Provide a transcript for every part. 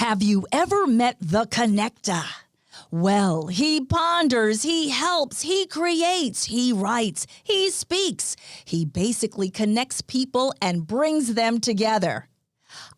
Have you ever met the connector? Well, he ponders, he helps, he creates, he writes, he speaks. He basically connects people and brings them together.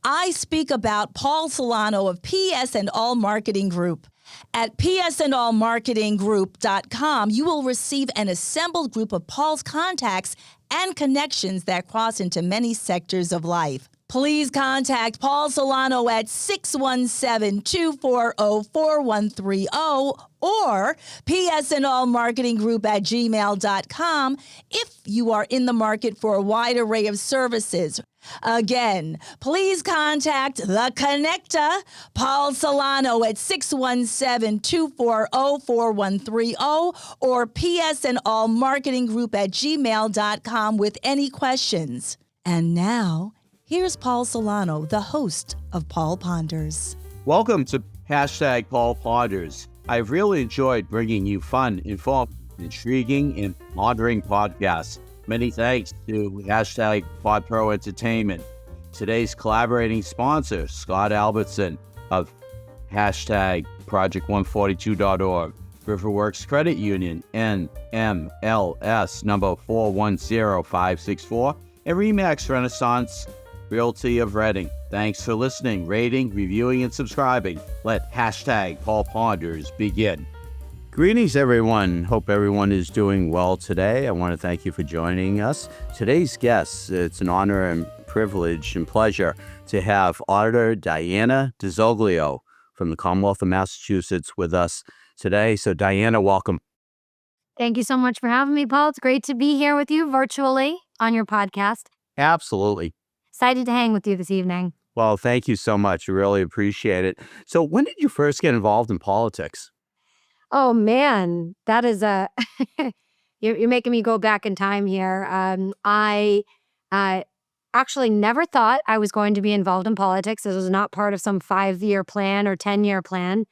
I speak about Paul Solano of PS and All Marketing Group. At psandallmarketinggroup.com, you will receive an assembled group of Paul's contacts and connections that cross into many sectors of life. Please contact Paul Solano at 617-240-4130 or psandallmarketinggroup@gmail.com if you are in the market for a wide array of services. Again, please contact The Connector, Paul Solano at 617-240-4130 or psandallmarketinggroup@gmail.com with any questions. And now, here's Paul Solano, the host of Paul Ponders. Welcome to Hashtag Paul Ponders. I've really enjoyed bringing you fun, informative, intriguing, and pondering podcasts. Many thanks to Hashtag PodPro Entertainment. Today's collaborating sponsor, Scott Albertson of Hashtag Project142.org, Riverworks Credit Union, NMLS number 410564, and Remax Renaissance Realty of Reading. Thanks for listening, rating, reviewing, and subscribing. Let Hashtag Paul Ponders begin. Greetings, everyone. Hope everyone is doing well today. I want to thank you for joining us. Today's guest, it's an honor and privilege and pleasure to have Auditor Diana DiZoglio from the Commonwealth of Massachusetts with us today. So, Diana, welcome. Thank you so much for having me, Paul. It's great to be here with you virtually on your podcast. Absolutely. Excited to hang with you this evening. Well, thank you so much. I really appreciate it. So, when did you first get involved in politics? Oh, man, that is you're making me go back in time here. I actually never thought I was going to be involved in politics. This was not part of some 5-year plan or 10-year plan.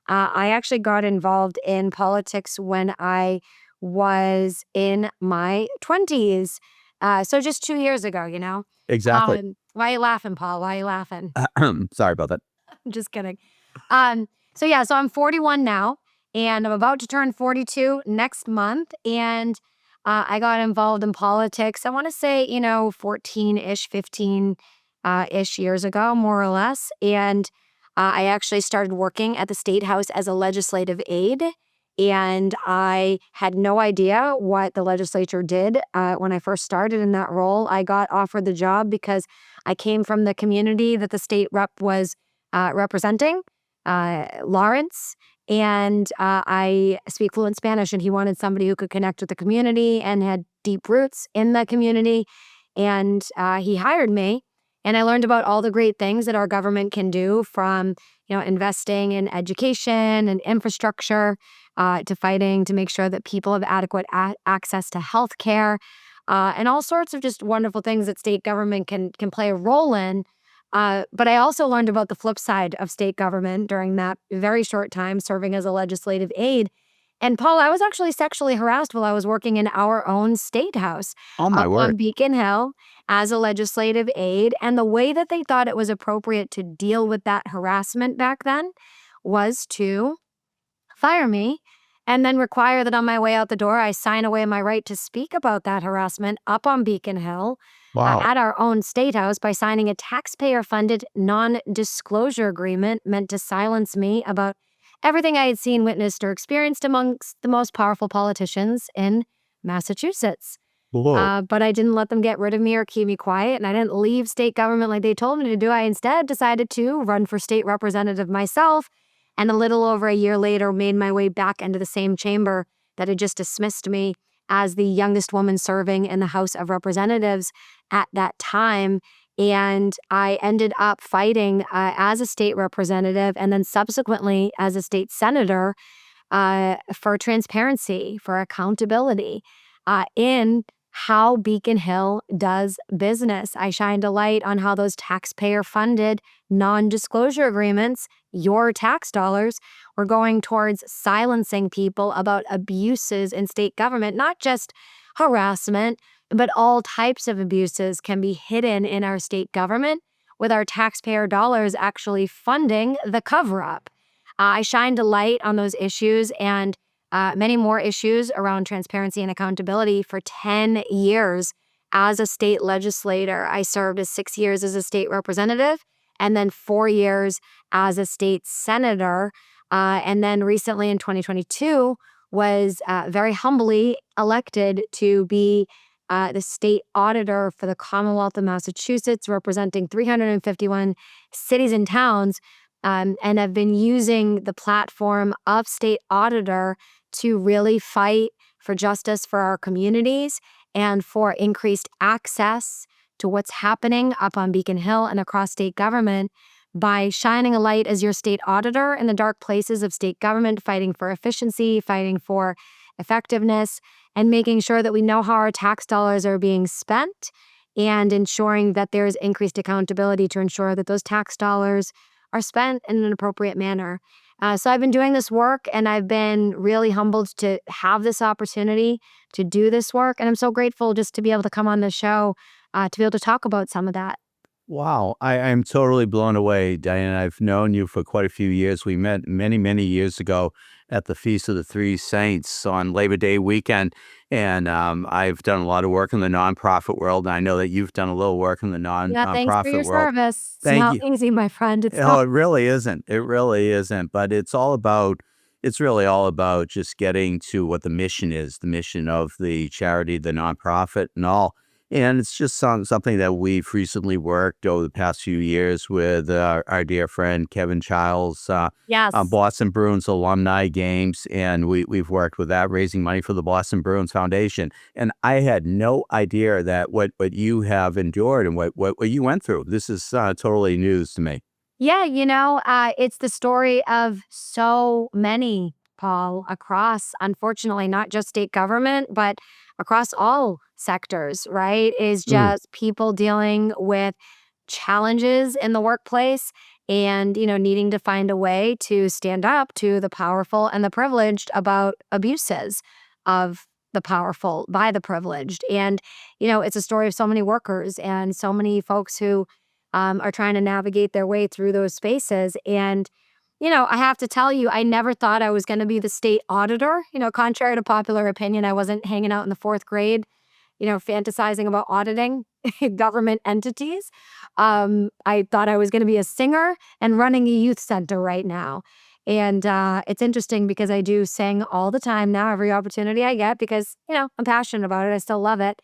I actually got involved in politics when I was in my 20s. So just 2 years ago, you know? Exactly. Why are you laughing, Paul? Why are you laughing? Sorry about that. I'm just kidding. So I'm 41 now. And I'm about to turn 42 next month. And I got involved in politics, I want to say, 14-ish, 15-ish years ago, more or less. And I actually started working at the State House as a legislative aide. And I had no idea what the legislature did when I first started in that role. I got offered the job because I came from the community that the state rep was representing, Lawrence. And I speak fluent Spanish, and he wanted somebody who could connect with the community and had deep roots in the community. And he hired me, and I learned about all the great things that our government can do, from investing in education and infrastructure to fighting to make sure that people have adequate access to health care and all sorts of just wonderful things that state government can play a role in. But I also learned about the flip side of state government during that very short time serving as a legislative aide. And Paul, I was actually sexually harassed while I was working in our own state house Oh, my word. on Beacon Hill as a legislative aide. And the way that they thought it was appropriate to deal with that harassment back then was to fire me and then require that on my way out the door, I sign away my right to speak about that harassment up on Beacon Hill. Wow. At our own state house by signing a taxpayer-funded non-disclosure agreement meant to silence me about everything I had seen, witnessed, or experienced amongst the most powerful politicians in Massachusetts. But I didn't let them get rid of me or keep me quiet, and I didn't leave state government like they told me to do. I instead decided to run for state representative myself, and a little over a year later made my way back into the same chamber that had just dismissed me as the youngest woman serving in the House of Representatives at that time. And I ended up fighting as a state representative and then subsequently as a state senator for transparency, for accountability in how Beacon Hill does business. I shined a light on how those taxpayer-funded non-disclosure agreements, your tax dollars, were going towards silencing people about abuses in state government, not just harassment, but all types of abuses can be hidden in our state government with our taxpayer dollars actually funding the cover-up. I shined a light on those issues and many more issues around transparency and accountability for 10 years as a state legislator. I served as 6 years as a state representative and then 4 years as a state senator. And then recently in 2022 was very humbly elected to be the state auditor for the Commonwealth of Massachusetts, representing 351 cities and towns, and have been using the platform of state auditor to really fight for justice for our communities and for increased access to what's happening up on Beacon Hill and across state government by shining a light as your state auditor in the dark places of state government, fighting for efficiency, fighting for effectiveness, and making sure that we know how our tax dollars are being spent and ensuring that there's increased accountability to ensure that those tax dollars are spent in an appropriate manner. So I've been doing this work and I've been really humbled to have this opportunity to do this work. And I'm so grateful just to be able to come on the show to be able to talk about some of that. Wow, I'm totally blown away, Diana. I've known you for quite a few years. We met many, many years ago at the Feast of the Three Saints on Labor Day weekend. And I've done a lot of work in the nonprofit world. And I know that you've done a little work in the Yeah, thanks for your nonprofit world. service. It's Thank not you. easy, my friend. It's Oh, not. it really isn't. It really isn't. But it's really all about just getting to what the mission is, the mission of the charity, the nonprofit, and all. And it's just something that we've recently worked over the past few years with our dear friend Kevin Childs Yes. on Boston Bruins alumni games. And we've worked with that, raising money for the Boston Bruins Foundation. And I had no idea that what you have endured and what you went through. This is totally news to me. Yeah, it's the story of so many, Paul, across, unfortunately, not just state government, but across all sectors, right? Is Mm. just people dealing with challenges in the workplace and, needing to find a way to stand up to the powerful and the privileged about abuses of the powerful by the privileged. And, it's a story of so many workers and so many folks who are trying to navigate their way through those spaces. And, I have to tell you, I never thought I was going to be the state auditor. Contrary to popular opinion, I wasn't hanging out in the fourth grade, fantasizing about auditing government entities. I thought I was going to be a singer and running a youth center right now. And it's interesting because I do sing all the time now, every opportunity I get, because, I'm passionate about it. I still love it.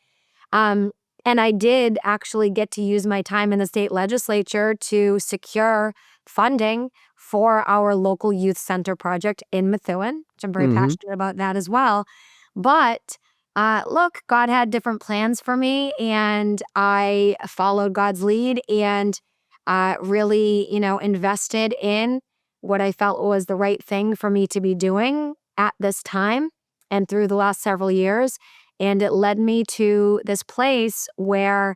Um, and I did actually get to use my time in the state legislature to secure funding for our local youth center project in Methuen, which I'm very Hmm. passionate about that as well. But look, God had different plans for me, and I followed God's lead and really, invested in what I felt was the right thing for me to be doing at this time and through the last several years. And it led me to this place where,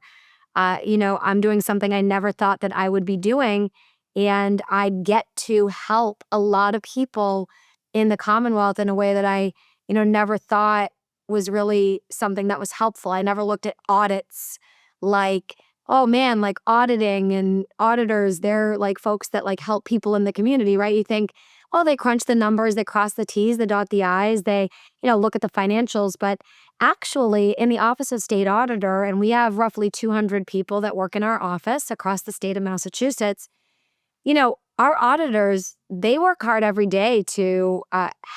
I'm doing something I never thought that I would be doing. And I get to help a lot of people in the Commonwealth in a way that I, never thought was really something that was helpful. I never looked at audits like, oh man, like auditing and auditors, they're like folks that like help people in the community, right? You think, oh, they crunch the numbers, they cross the T's, they dot the I's, they, look at the financials. But actually, in the Office of State Auditor, and we have roughly 200 people that work in our office across the state of Massachusetts, our auditors, they work hard every day to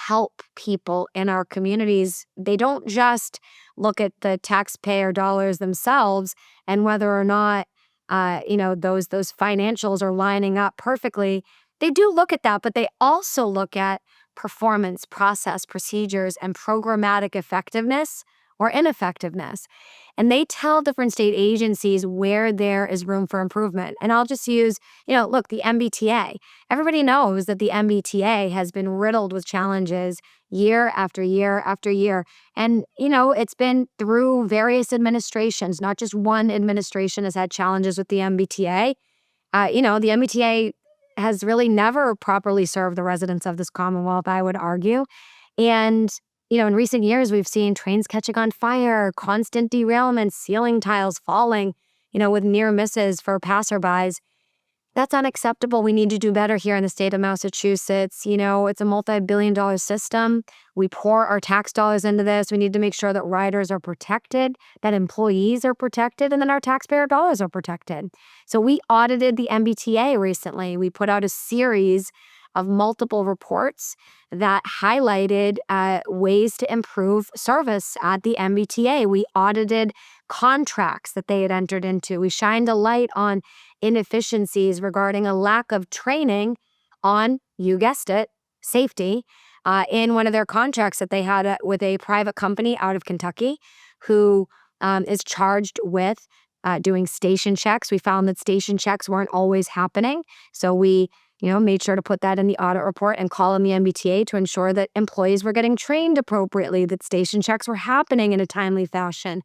help people in our communities. They don't just look at the taxpayer dollars themselves and whether or not, those financials are lining up perfectly. They do look at that, but they also look at performance, process, procedures, and programmatic effectiveness or ineffectiveness. And they tell different state agencies where there is room for improvement. And I'll just use, look, the MBTA. Everybody knows that the MBTA has been riddled with challenges year after year after year. And, it's been through various administrations, not just one administration has had challenges with the MBTA. The MBTA has really never properly served the residents of this Commonwealth, I would argue. And, in recent years, we've seen trains catching on fire, constant derailments, ceiling tiles falling, with near misses for passerbys. That's unacceptable. We need to do better here in the state of Massachusetts. It's a multi-billion-dollar system. We pour our tax dollars into this. We need to make sure that riders are protected, that employees are protected, and then our taxpayer dollars are protected. So we audited the MBTA recently. We put out a series of multiple reports that highlighted ways to improve service at the MBTA. We audited contracts that they had entered into. We shined a light on inefficiencies regarding a lack of training on, you guessed it, safety in one of their contracts that they had with a private company out of Kentucky who is charged with doing station checks. We found that station checks weren't always happening. So we made sure to put that in the audit report and call on the MBTA to ensure that employees were getting trained appropriately, that station checks were happening in a timely fashion.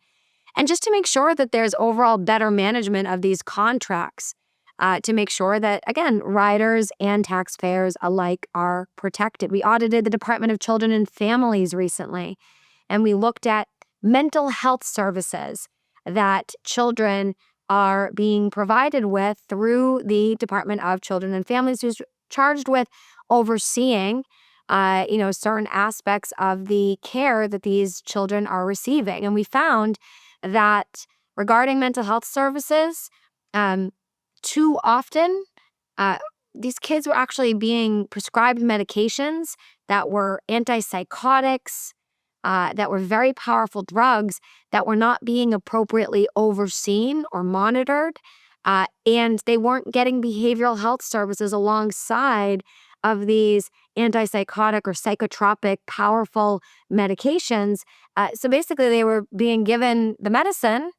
And just to make sure that there's overall better management of these contracts to make sure that, again, riders and taxpayers alike are protected. We audited the Department of Children and Families recently, and we looked at mental health services that children are being provided with through the Department of Children and Families, who's charged with overseeing certain aspects of the care that these children are receiving. And we found that regarding mental health services, too often, these kids were actually being prescribed medications that were antipsychotics, that were very powerful drugs that were not being appropriately overseen or monitored, and they weren't getting behavioral health services alongside of these antipsychotic or psychotropic powerful medications. So basically, they were being given the medicine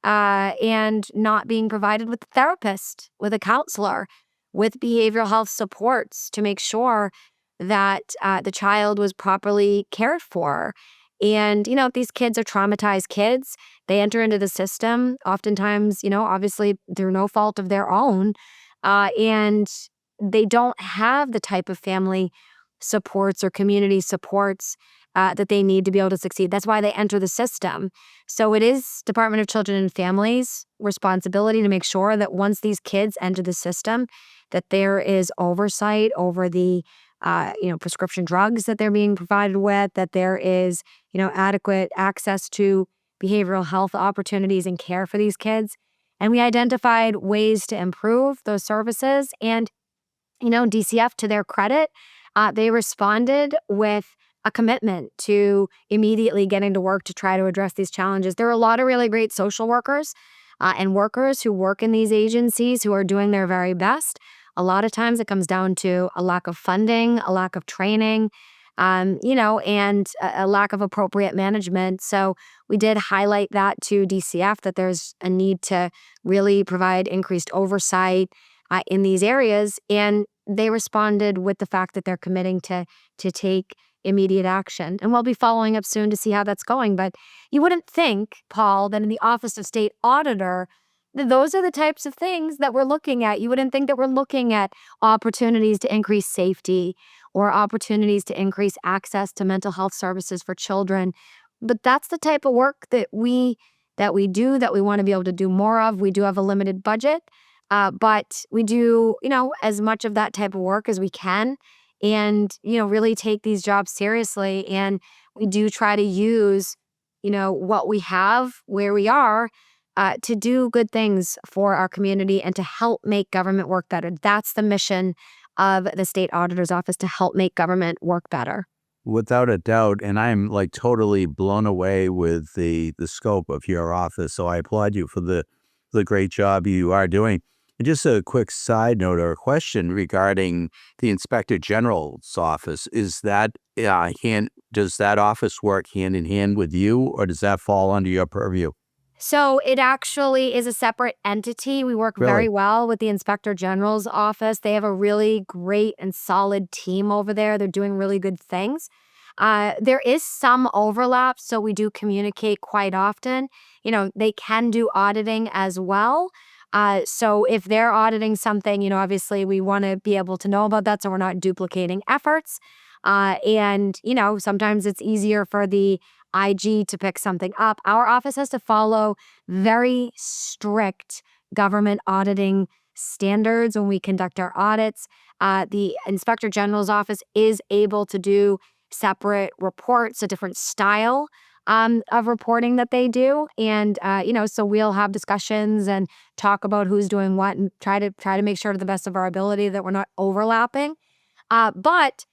and not being provided with a therapist, with a counselor, with behavioral health supports to make sure that the child was properly cared for. And, if these kids are traumatized kids, they enter into the system, oftentimes, obviously through no fault of their own, and they don't have the type of family supports or community supports that they need to be able to succeed. That's why they enter the system. So it is Department of Children and Families' responsibility to make sure that once these kids enter the system, that there is oversight over the prescription drugs that they're being provided with, that there is, adequate access to behavioral health opportunities and care for these kids. And we identified ways to improve those services. And, DCF, to their credit, they responded with a commitment to immediately getting to work to try to address these challenges. There are a lot of really great social workers and workers who work in these agencies who are doing their very best. A lot of times it comes down to a lack of funding, a lack of training, and a lack of appropriate management. So we did highlight that to DCF, that there's a need to really provide increased oversight in these areas. And they responded with the fact that they're committing to take immediate action. And we'll be following up soon to see how that's going. But you wouldn't think, Paul, that in the Office of State Auditor, those are the types of things that we're looking at. You wouldn't think that we're looking at opportunities to increase safety or opportunities to increase access to mental health services for children. But that's the type of work that we do, that we want to be able to do more of. We do have a limited budget, but we do, as much of that type of work as we can, and, really take these jobs seriously. And we do try to use, what we have, where we are, to do good things for our community and to help make government work better. That's the mission of the State Auditor's Office, to help make government work better. Without a doubt, and I'm totally blown away with the scope of your office. So I applaud you for the great job you are doing. And just a quick side note or a question regarding the Inspector General's office: is that does that office work hand in hand with you, or does that fall under your purview? So it actually is a separate entity. We work very Really? well with the Inspector General's office. They have a really great and solid team over there. They're doing really good things. There is some overlap, so we do communicate quite often. They can do auditing as well. So if they're auditing something, obviously we want to be able to know about that so we're not duplicating efforts. And sometimes it's easier for the IG to pick something up. Our office has to follow very strict government auditing standards when we conduct our audits. The Inspector General's office is able to do separate reports, a different style of reporting that they do. And, so we'll have discussions and talk about who's doing what and try to make sure to the best of our ability that we're not overlapping. But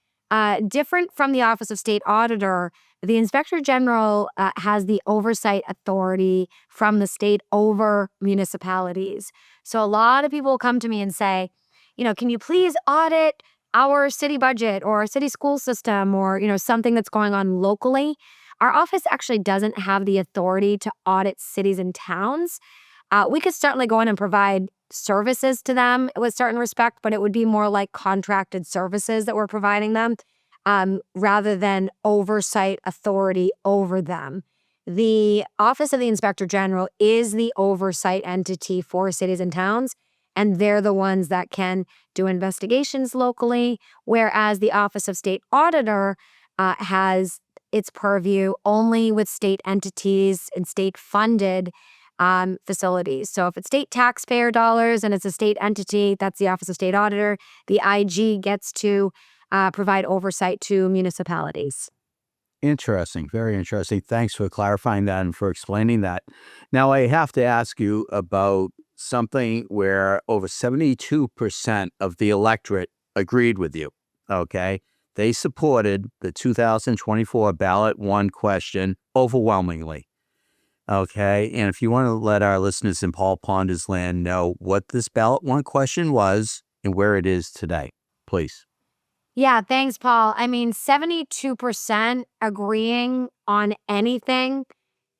different from the Office of State Auditor, the Inspector General has the oversight authority from the state over municipalities. So a lot of people will come to me and say, can you please audit our city budget or our city school system or, something that's going on locally? Our office actually doesn't have the authority to audit cities and towns. We could certainly go in and provide services to them with certain respect, but it would be more like contracted services that we're providing them rather than oversight authority over them. The Office of the Inspector General is the oversight entity for cities and towns, and they're the ones that can do investigations locally, whereas the Office of State Auditor has its purview only with state entities and state-funded facilities. So if it's state taxpayer dollars and it's a state entity, that's the Office of State Auditor. The IG gets to provide oversight to municipalities. Interesting. Very interesting. Thanks for clarifying that and for explaining that. Now, I have to ask you about something where over 72% of the electorate agreed with you, okay? They supported the 2024 ballot one question overwhelmingly, okay? And if you want to let our listeners in Paul Ponder's land know what this ballot one question was and where it is today, please. Yeah, thanks, Paul. 72% agreeing on anything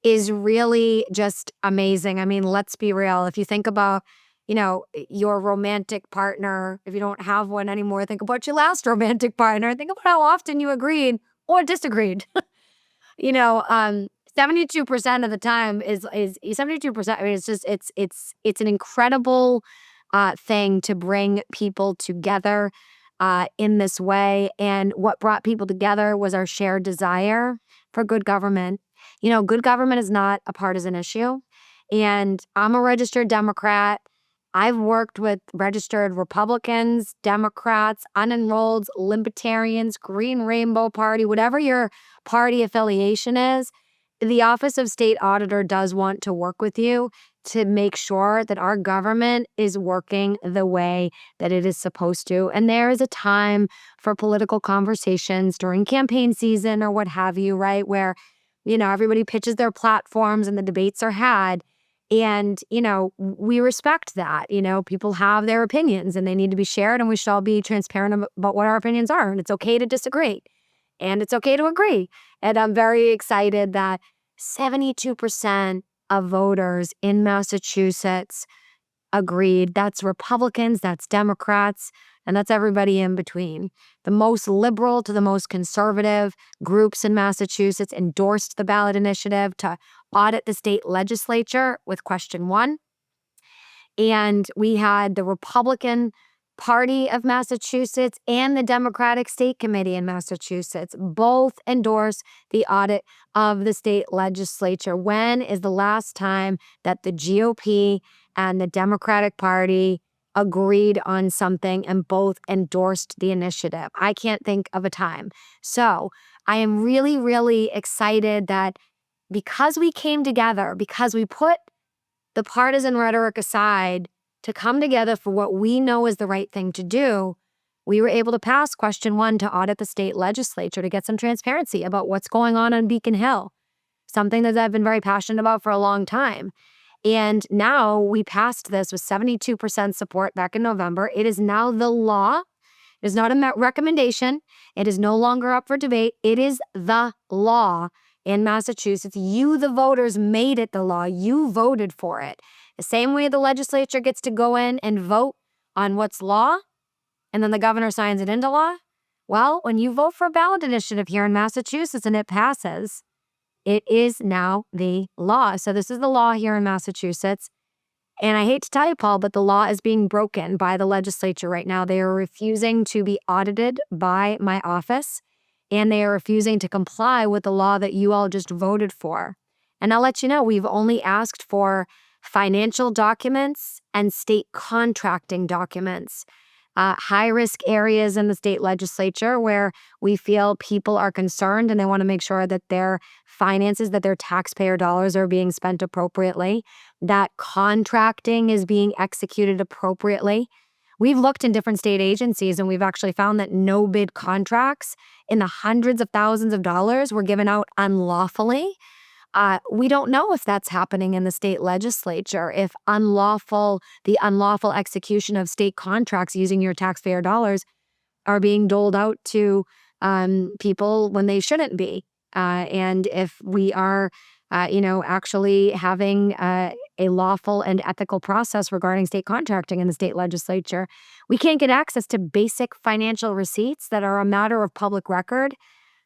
is really just amazing. Let's be real. If you think about, your romantic partner, if you don't have one anymore, think about your last romantic partner. Think about how often you agreed or disagreed. 72% of the time is 72%. It's an incredible thing to bring people together in this way. And what brought people together was our shared desire for good government. Good government is not a partisan issue. And I'm a registered Democrat. I've worked with registered Republicans, Democrats, unenrolled, Libertarians, Green Rainbow Party, whatever your party affiliation is. The Office of State Auditor does want to work with you to make sure that our government is working the way that it is supposed to. And there is a time for political conversations during campaign season or what have you, right? Where, everybody pitches their platforms and the debates are had. And, we respect that. People have their opinions and they need to be shared, and we should all be transparent about what our opinions are. And it's okay to disagree. And it's okay to agree. And I'm very excited that 72% of voters in Massachusetts agreed. That's Republicans, that's Democrats, and that's everybody in between. The most liberal to the most conservative groups in Massachusetts endorsed the ballot initiative to audit the state legislature with Question One. And we had the Republican Party of Massachusetts and the Democratic State Committee in Massachusetts both endorse the audit of the state legislature. When is the last time that the GOP and the Democratic Party agreed on something and both endorsed the initiative? I can't think of a time. So I am really, really excited that because we came together, because we put the partisan rhetoric aside to come together for what we know is the right thing to do, we were able to pass Question One to audit the state legislature to get some transparency about what's going on Beacon Hill, something that I've been very passionate about for a long time. And now we passed this with 72% support back in November. It is now the law. It is not a recommendation. It is no longer up for debate. It is the law in Massachusetts. You, the voters, made it the law. You voted for it. The same way the legislature gets to go in and vote on what's law, and then the governor signs it into law. Well, when you vote for a ballot initiative here in Massachusetts and it passes, it is now the law. So this is the law here in Massachusetts. And I hate to tell you, Paul, but the law is being broken by the legislature right now. They are refusing to be audited by my office, and they are refusing to comply with the law that you all just voted for. And I'll let you know, we've only asked for financial documents, and state contracting documents. High-risk areas in the state legislature where we feel people are concerned and they want to make sure that their finances, that their taxpayer dollars are being spent appropriately, that contracting is being executed appropriately. We've looked in different state agencies and we've actually found that no-bid contracts in the hundreds of thousands of dollars were given out unlawfully. We don't know if that's happening in the state legislature, if the unlawful execution of state contracts using your taxpayer dollars are being doled out to people when they shouldn't be. And if we are, actually having a lawful and ethical process regarding state contracting in the state legislature. We can't get access to basic financial receipts that are a matter of public record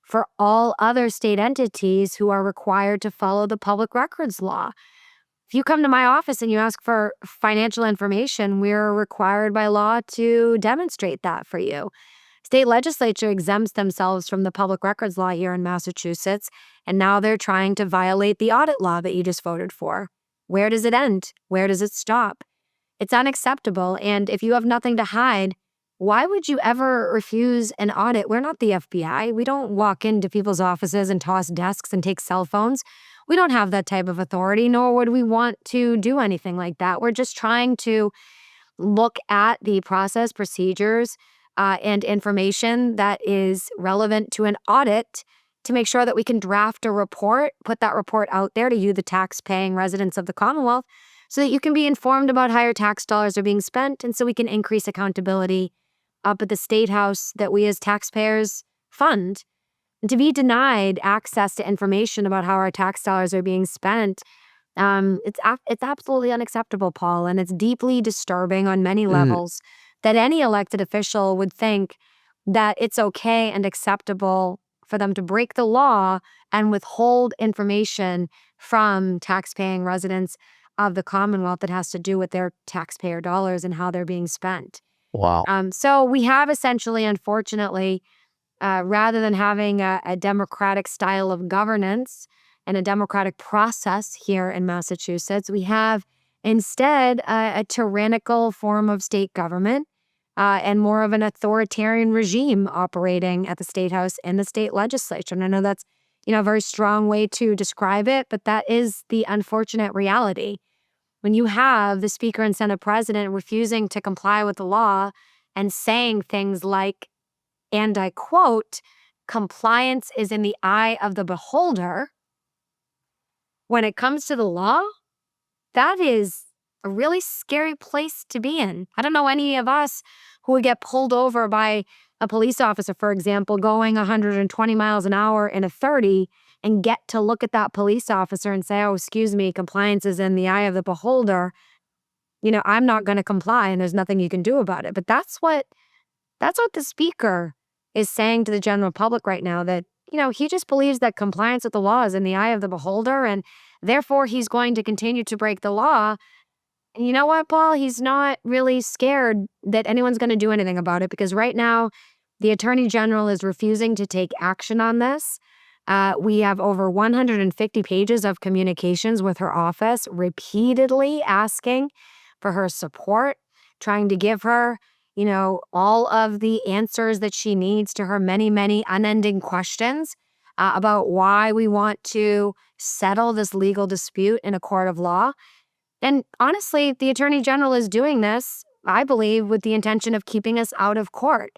for all other state entities who are required to follow the public records law. If you come to my office and you ask for financial information, we're required by law to demonstrate that for you. State legislature exempts themselves from the public records law here in Massachusetts, and now they're trying to violate the audit law that you just voted for. Where does it end? Where does it stop? It's unacceptable, and if you have nothing to hide, why would you ever refuse an audit? We're not the FBI. We don't walk into people's offices and toss desks and take cell phones. We don't have that type of authority, nor would we want to do anything like that. We're just trying to look at the process, procedures, and information that is relevant to an audit to make sure that we can draft a report, put that report out there to you, the tax-paying residents of the Commonwealth, so that you can be informed about how your tax dollars are being spent, and so we can increase accountability up at the State House that we as taxpayers fund. And to be denied access to information about how our tax dollars are being spent, it's absolutely unacceptable, Paul, and it's deeply disturbing on many levels that any elected official would think that it's okay and acceptable for them to break the law and withhold information from tax-paying residents of the Commonwealth that has to do with their taxpayer dollars and how they're being spent. Wow. So we have essentially, unfortunately, rather than having a democratic style of governance and a democratic process here in Massachusetts, we have instead a tyrannical form of state government and more of an authoritarian regime operating at the State House and the state legislature. And I know that's, a very strong way to describe it, but that is the unfortunate reality. When you have the Speaker and Senate President refusing to comply with the law and saying things like, and I quote, compliance is in the eye of the beholder, when it comes to the law, that is a really scary place to be in. I don't know any of us who would get pulled over by a police officer, for example, going 120 miles an hour in a 30 and get to look at that police officer and say, oh, excuse me, compliance is in the eye of the beholder. I'm not going to comply and there's nothing you can do about it. But that's what the Speaker is saying to the general public right now, that, he just believes that compliance with the law is in the eye of the beholder, and therefore he's going to continue to break the law. And you know what, Paul? He's not really scared that anyone's going to do anything about it, because right now the Attorney General is refusing to take action on this. We have over 150 pages of communications with her office, repeatedly asking for her support, trying to give her, all of the answers that she needs to her many, many unending questions about why we want to settle this legal dispute in a court of law. And honestly, the Attorney General is doing this, I believe, with the intention of keeping us out of court.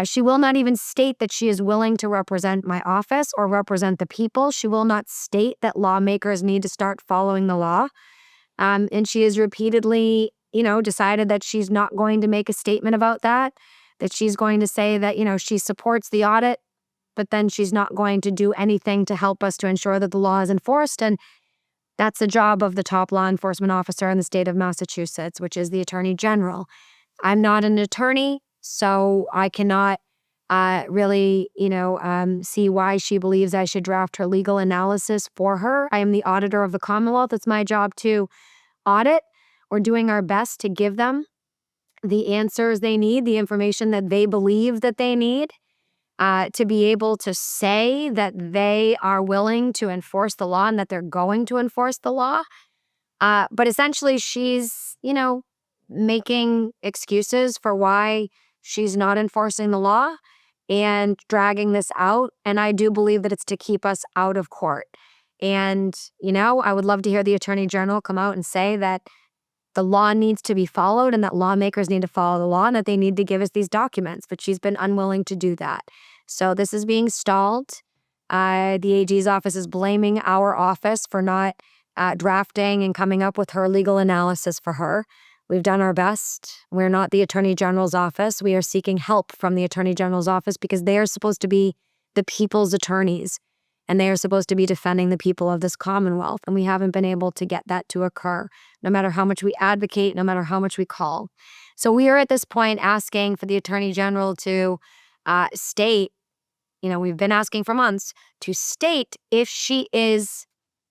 She will not even state that she is willing to represent my office or represent the people. She will not state that lawmakers need to start following the law. And she has repeatedly, decided that she's not going to make a statement about that she's going to say that, she supports the audit, but then she's not going to do anything to help us to ensure that the law is enforced. And that's the job of the top law enforcement officer in the state of Massachusetts, which is the Attorney General. I'm not an attorney, so I cannot really, see why she believes I should draft her legal analysis for her. I am the auditor of the Commonwealth. It's my job to audit. We're doing our best to give them the answers they need, the information that they believe that they need, to be able to say that they are willing to enforce the law and that they're going to enforce the law. But essentially, she's, making excuses for why she's not enforcing the law and dragging this out. And I do believe that it's to keep us out of court. And, I would love to hear the Attorney General come out and say that the law needs to be followed and that lawmakers need to follow the law and that they need to give us these documents. But she's been unwilling to do that. So this is being stalled. The AG's office is blaming our office for not drafting and coming up with her legal analysis for her. We've done our best. We're not the Attorney General's office. We are seeking help from the Attorney General's office because they are supposed to be the people's attorneys and they are supposed to be defending the people of this Commonwealth. And we haven't been able to get that to occur, no matter how much we advocate, no matter how much we call. So we are at this point asking for the Attorney General to state, we've been asking for months, to state if she is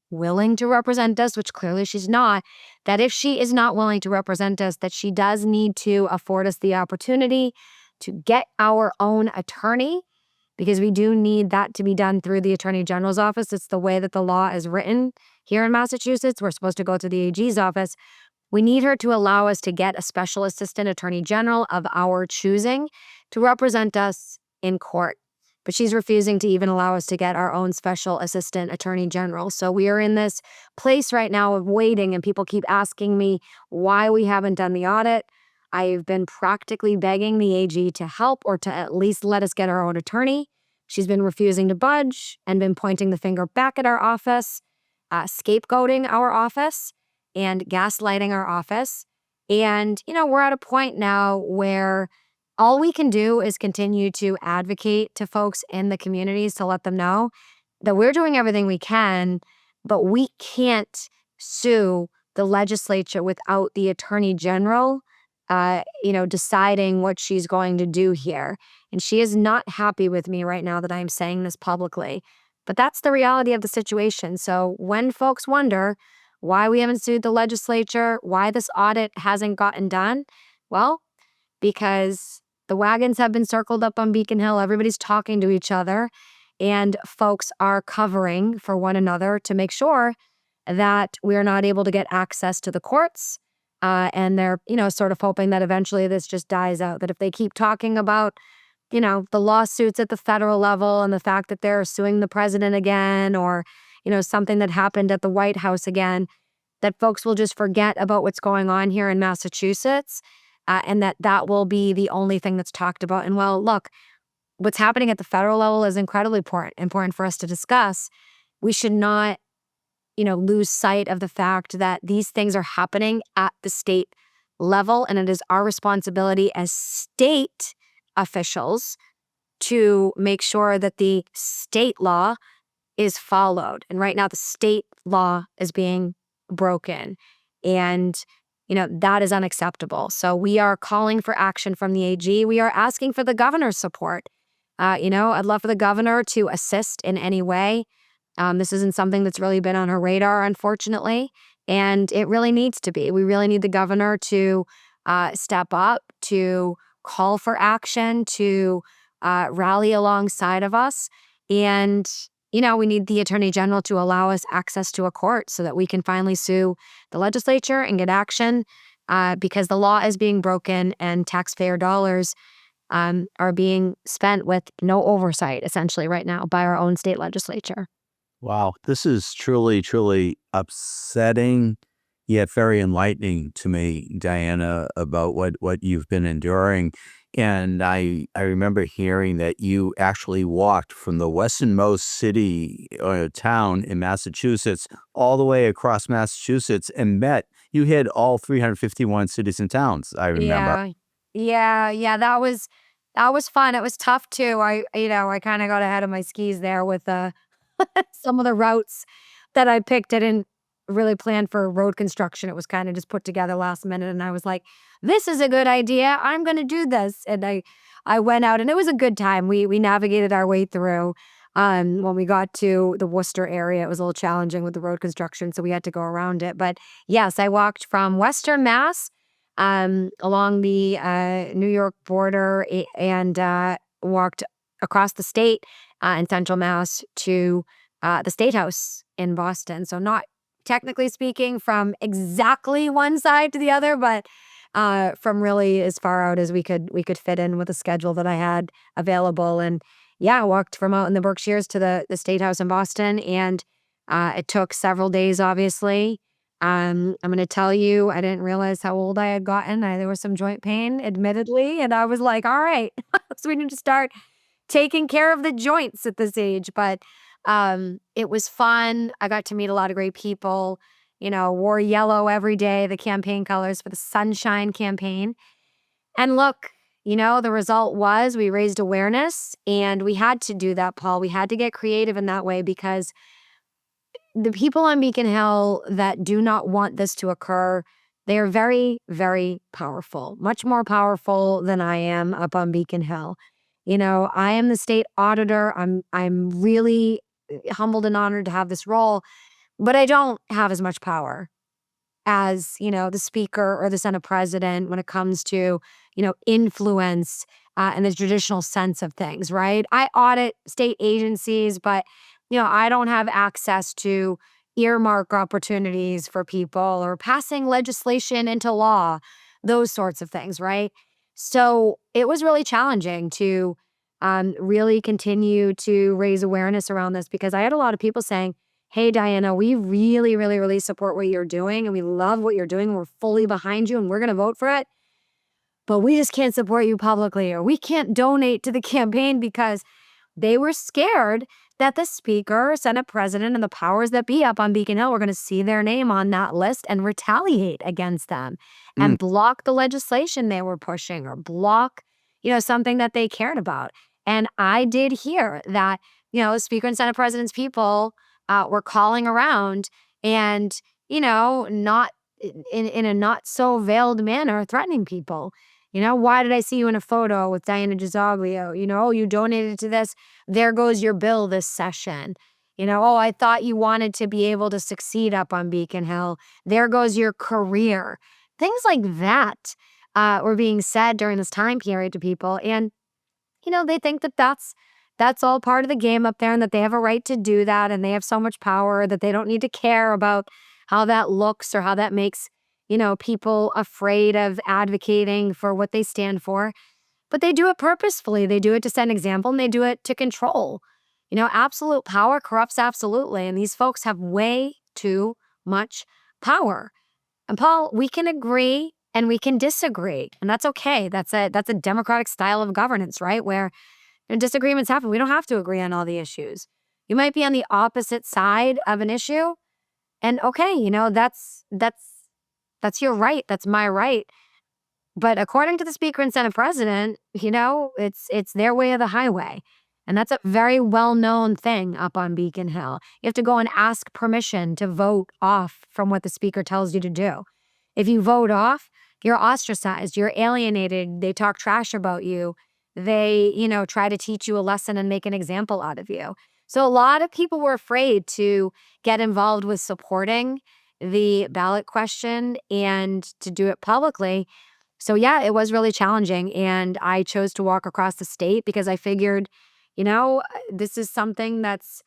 willing to represent us, which clearly she's not, that if she is not willing to represent us, that she does need to afford us the opportunity to get our own attorney, because we do need that to be done through the Attorney General's office. It's the way that the law is written here in Massachusetts. We're supposed to go to the AG's office. We need her to allow us to get a special assistant attorney general of our choosing to represent us in court. But she's refusing to even allow us to get our own special assistant attorney general. So we are in this place right now of waiting, and people keep asking me why we haven't done the audit. I've been practically begging the AG to help or to at least let us get our own attorney. She's been refusing to budge and been pointing the finger back at our office, scapegoating our office and gaslighting our office. And, we're at a point now where all we can do is continue to advocate to folks in the communities to let them know that we're doing everything we can, but we can't sue the legislature without the Attorney General, deciding what she's going to do here. And she is not happy with me right now that I'm saying this publicly. But that's the reality of the situation. So when folks wonder why we haven't sued the legislature, why this audit hasn't gotten done, well, because the wagons have been circled up on Beacon Hill. Everybody's talking to each other, and folks are covering for one another to make sure that we're not able to get access to the courts. And they're, sort of hoping that eventually this just dies out, that if they keep talking about, the lawsuits at the federal level and the fact that they're suing the president again, or, something that happened at the White House again, that folks will just forget about what's going on here in Massachusetts. And that will be the only thing that's talked about. And well, look, what's happening at the federal level is incredibly important for us to discuss. We should not, lose sight of the fact that these things are happening at the state level. And it is our responsibility as state officials to make sure that the state law is followed. And right now, the state law is being broken. And that is unacceptable. So we are calling for action from the AG. We are asking for the governor's support. I'd love for the governor to assist in any way. This isn't something that's really been on her radar, unfortunately, and it really needs to be. We really need the governor to step up, to call for action, to rally alongside of us. And we need the Attorney General to allow us access to a court so that we can finally sue the legislature and get action, because the law is being broken and taxpayer dollars are being spent with no oversight, essentially, right now by our own state legislature. Wow, this is truly, truly upsetting, yet very enlightening to me, Diana, about what you've been enduring. And I remember hearing that you actually walked from the westernmost city or town in Massachusetts all the way across Massachusetts and you hit all 351 cities and towns, I remember. Yeah. That was fun. It was tough too. I kind of got ahead of my skis there with some of the routes that I picked. I didn't really plan for road construction. It was kind of just put together last minute. And I was like, this is a good idea. I'm going to do this. And I went out, and it was a good time. We navigated our way through. When we got to the Worcester area, it was a little challenging with the road construction, so we had to go around it. But yes, I walked from Western Mass along the New York border and walked across the state in Central Mass to the State House in Boston. So not technically speaking, from exactly one side to the other, but from really as far out as we could fit in with the schedule that I had available. And yeah, I walked from out in the Berkshires to the State House in Boston, and it took several days, obviously. I'm going to tell you, I didn't realize how old I had gotten. There was some joint pain, admittedly, and I was like, all right, so we need to start taking care of the joints at this age. But it was fun. I got to meet a lot of great people. Wore yellow every day, the campaign colors for the Sunshine campaign. And look, the result was we raised awareness, and we had to do that, Paul. We had to get creative in that way because the people on Beacon Hill that do not want this to occur, they are very, very powerful, much more powerful than I am up on Beacon Hill. I am the state auditor. I'm really humbled and honored to have this role, but I don't have as much power as, the speaker or the Senate president when it comes to, influence in the traditional sense of things, right? I audit state agencies, but, I don't have access to earmark opportunities for people or passing legislation into law, those sorts of things, right? So it was really challenging to really continue to raise awareness around this because I had a lot of people saying, hey, Diana, we really, really, really support what you're doing and we love what you're doing. We're fully behind you and we're going to vote for it. But we just can't support you publicly, or we can't donate to the campaign because they were scared that the speaker, Senate president, and the powers that be up on Beacon Hill were going to see their name on that list and retaliate against them and block the legislation they were pushing or block, something that they cared about. And I did hear that, the speaker and Senate president's people were calling around and, not in a not so veiled manner, threatening people. Why did I see you in a photo with Diana DiZoglio? Oh, you donated to this. There goes your bill this session. Oh, I thought you wanted to be able to succeed up on Beacon Hill. There goes your career. Things like that were being said during this time period to people. And, they think that that's all part of the game up there and that they have a right to do that and they have so much power that they don't need to care about how that looks or how that makes people afraid of advocating for what they stand for. But they do it purposefully. They do it to set an example and they do it to control. Absolute power corrupts absolutely. And these folks have way too much power. And Paul, we can agree and we can disagree. And that's okay. That's a democratic style of governance, right? Where disagreements happen. We don't have to agree on all the issues. You might be on the opposite side of an issue. And okay, that's your right. That's my right. But according to the speaker and Senate president, it's their way or the highway. And that's a very well-known thing up on Beacon Hill. You have to go and ask permission to vote off from what the speaker tells you to do. If you vote off, you're ostracized, you're alienated, they talk trash about you. They, try to teach you a lesson and make an example out of you. So a lot of people were afraid to get involved with supporting the ballot question and to do it publicly. So yeah, it was really challenging. And I chose to walk across the state because I figured, this is something that's,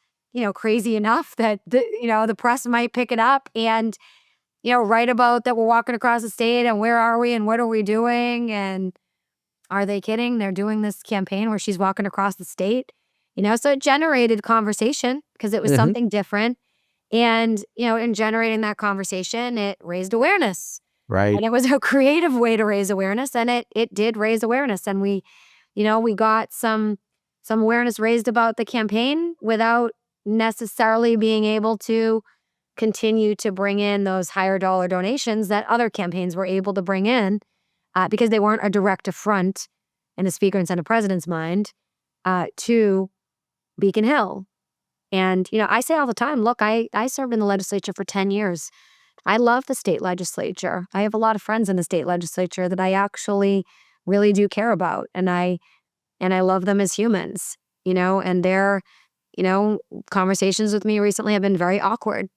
crazy enough that the press might pick it up and, write about that we're walking across the state and where are we and what are we doing? And are they kidding? They're doing this campaign where she's walking across the state. So it generated conversation because it was something different. And, in generating that conversation, it raised awareness. Right. And it was a creative way to raise awareness. And it did raise awareness. And we got some awareness raised about the campaign without necessarily being able to continue to bring in those higher dollar donations that other campaigns were able to bring in because they weren't a direct affront in the speaker and Senate president's mind to Beacon Hill. And, I say all the time, look, I served in the legislature for 10 years. I love the state legislature. I have a lot of friends in the state legislature that I actually really do care about. And I love them as humans, and their, conversations with me recently have been very awkward.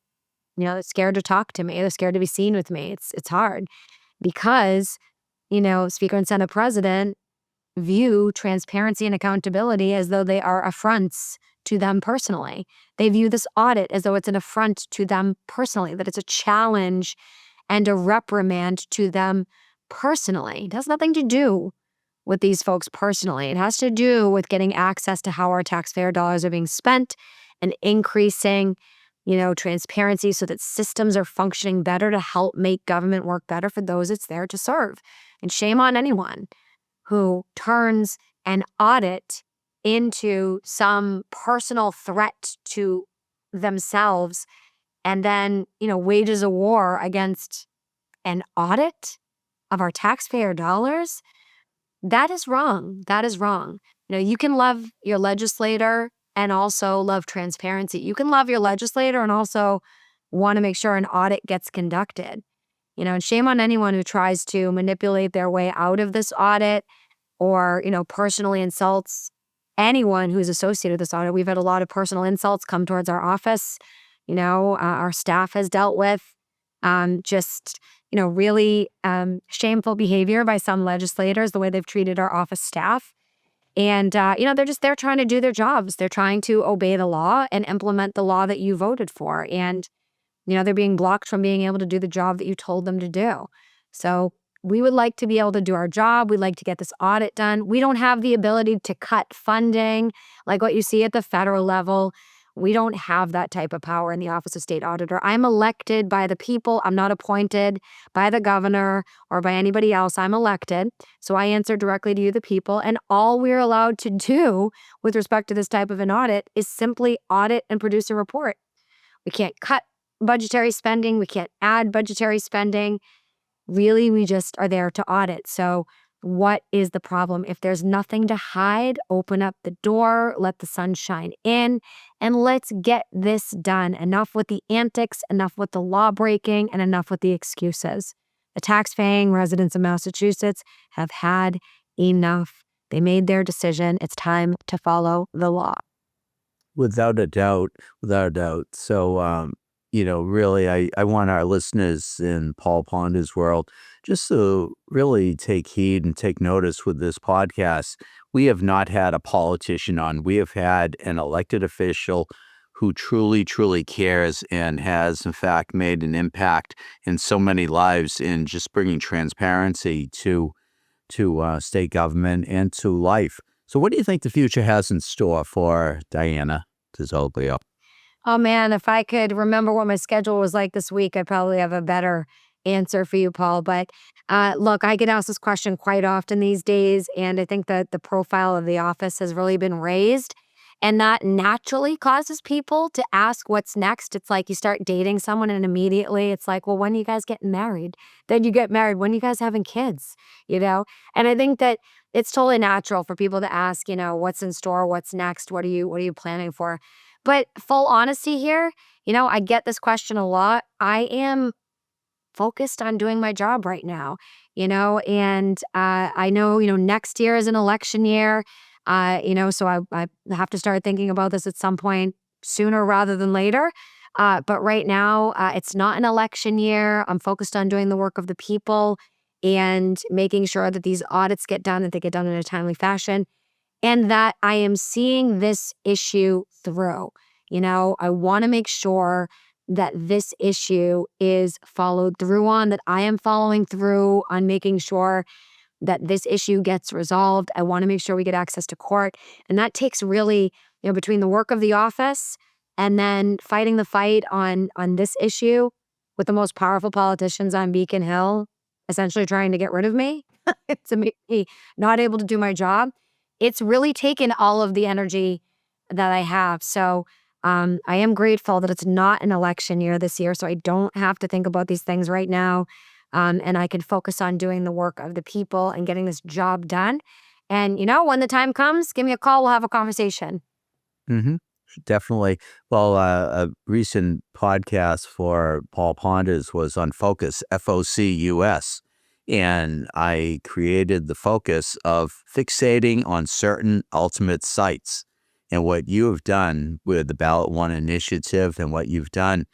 They're scared to talk to me. They're scared to be seen with me. It's hard because, speaker and Senate president view transparency and accountability as though they are affronts to them personally. They view this audit as though it's an affront to them personally, that it's a challenge and a reprimand to them personally. It has nothing to do with these folks personally. It has to do with getting access to how our taxpayer dollars are being spent and increasing, transparency so that systems are functioning better to help make government work better for those it's there to serve. And shame on anyone who turns an audit into some personal threat to themselves and then, wages a war against an audit of our taxpayer dollars. That is wrong. That is wrong. You can love your legislator and also love transparency. You can love your legislator and also want to make sure an audit gets conducted. And shame on anyone who tries to manipulate their way out of this audit or, personally insults anyone who's associated with this audit. We've had a lot of personal insults come towards our office. Our staff has dealt with really shameful behavior by some legislators, the way they've treated our office staff. And, they're trying to do their jobs. They're trying to obey the law and implement the law that you voted for. And, they're being blocked from being able to do the job that you told them to do. So we would like to be able to do our job. We'd like to get this audit done. We don't have the ability to cut funding like what you see at the federal level. We don't have that type of power in the Office of State Auditor. I'm elected by the people. I'm not appointed by the governor or by anybody else. I'm elected. So I answer directly to you, the people. And all we're allowed to do with respect to this type of an audit is simply audit and produce a report. We can't cut budgetary spending. We can't add budgetary spending. Really, we just are there to audit. So what is the problem? If there's nothing to hide, open up the door, let the sun shine in, and let's get this done. Enough with the antics, enough with the law breaking, and enough with the excuses. The tax-paying residents of Massachusetts have had enough. They made their decision. It's time to follow the law. Without a doubt, without a doubt. So, really, I want our listeners in Paul Ponder's world just to really take heed and take notice with this podcast. We have not had a politician on. We have had an elected official who truly, truly cares and has, in fact, made an impact in so many lives in just bringing transparency to state government and to life. So what do you think the future has in store for Diana DiZoglio? Oh man, if I could remember what my schedule was like this week, I'd probably have a better answer for you, Paul. But look, I get asked this question quite often these days, and I think that the profile of the office has really been raised. And that naturally causes people to ask what's next. It's like you start dating someone and immediately it's like, well, when are you guys getting married? Then you get married. When are you guys having kids? And I think that it's totally natural for people to ask, what's in store? What's next? What are you planning for? But full honesty here, I get this question a lot. I am focused on doing my job right now, and I know, next year is an election year, so I have to start thinking about this at some point sooner rather than later. But right now, it's not an election year. I'm focused on doing the work of the people and making sure that these audits get done, that they get done in a timely fashion, and that I am seeing this issue through. I want to make sure that this issue is followed through on, that I am following through on making sure that this issue gets resolved. I want to make sure we get access to court. And that takes really, between the work of the office and then fighting the fight on this issue with the most powerful politicians on Beacon Hill, essentially trying to get rid of me to make me not able to do my job. It's really taken all of the energy that I have. So I am grateful that it's not an election year this year, so I don't have to think about these things right now. And I can focus on doing the work of the people and getting this job done. And, when the time comes, give me a call. We'll have a conversation. Mm-hmm. Definitely. Well, a recent podcast for Paul Ponders was on Focus, FOCUS. And I created the focus of fixating on certain ultimate sites. And what you have done with the Ballot One initiative and what you've done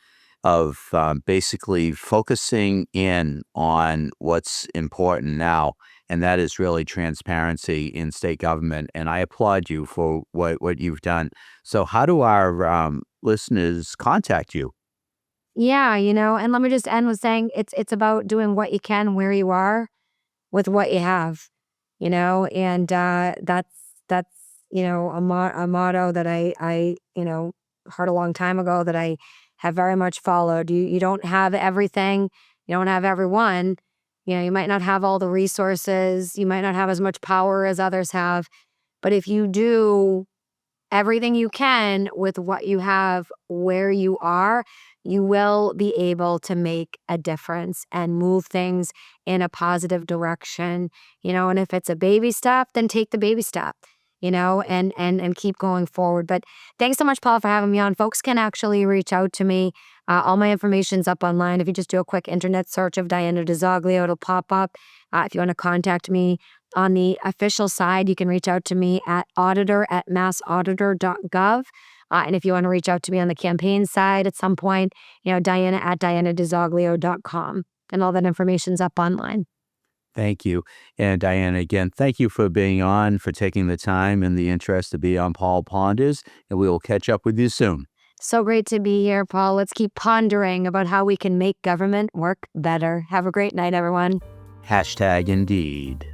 of basically focusing in on what's important now and that is really transparency in state government. And I applaud you for what you've done. So how do our listeners contact you? Yeah, and let me just end with saying it's about doing what you can where you are with what you have, and that's a motto that I heard a long time ago that I have very much followed. You don't have everything, you don't have everyone, you might not have all the resources, you might not have as much power as others have, but if you do everything you can with what you have where you are, you will be able to make a difference and move things in a positive direction, and if it's a baby step, then take the baby step, and keep going forward. But thanks so much, Paul, for having me on. Folks can actually reach out to me. All my information's up online. If you just do a quick internet search of Diana DiZoglio, it'll pop up. If you want to contact me on the official side, you can reach out to me at auditor@massauditor.gov. And if you want to reach out to me on the campaign side at some point, Diana@dianadizoglio.com. And all that information's up online. Thank you. And Diana, again, thank you for being on, for taking the time and the interest to be on Paul Ponders, and we will catch up with you soon. So great to be here, Paul. Let's keep pondering about how we can make government work better. Have a great night, everyone. #indeed.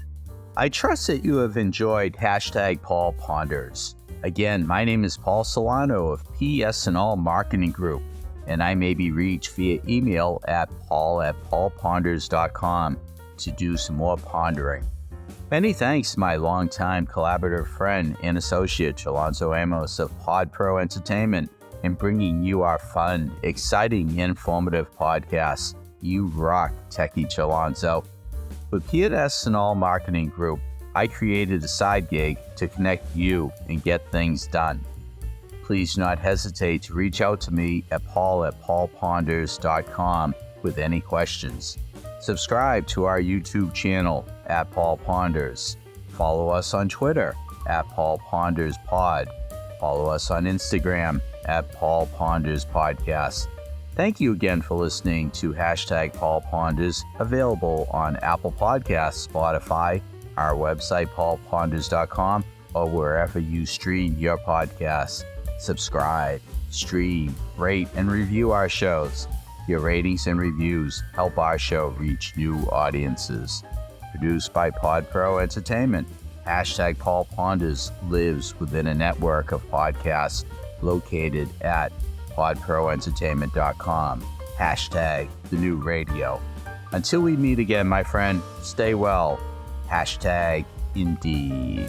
I trust that you have enjoyed #Paul Ponders. Again, my name is Paul Solano of PS&All Marketing Group, and I may be reached via email at paul@paulponders.com to do some more pondering. Many thanks to my longtime collaborative friend and associate, Chalonzo Amos of Pod Pro Entertainment, in bringing you our fun, exciting, informative podcasts. You rock, Techie Chalonzo. With PS&All Marketing Group, I created a side gig to connect you and get things done. Please do not hesitate to reach out to me at paul@paulponders.com with any questions. Subscribe to our YouTube channel at Paul Ponders. Follow us on Twitter at Paul Ponders Pod. Follow us on Instagram at Paul Ponders Podcast. Thank you again for listening to #Paul Ponders, available on Apple Podcasts, Spotify, our website, paulponders.com, or wherever you stream your podcasts. Subscribe, stream, rate, and review our shows. Your ratings and reviews help our show reach new audiences. Produced by Pod Pro Entertainment, #Paul Ponders lives within a network of podcasts located at podproentertainment.com. #the new radio. Until we meet again, my friend, stay well. #indeed.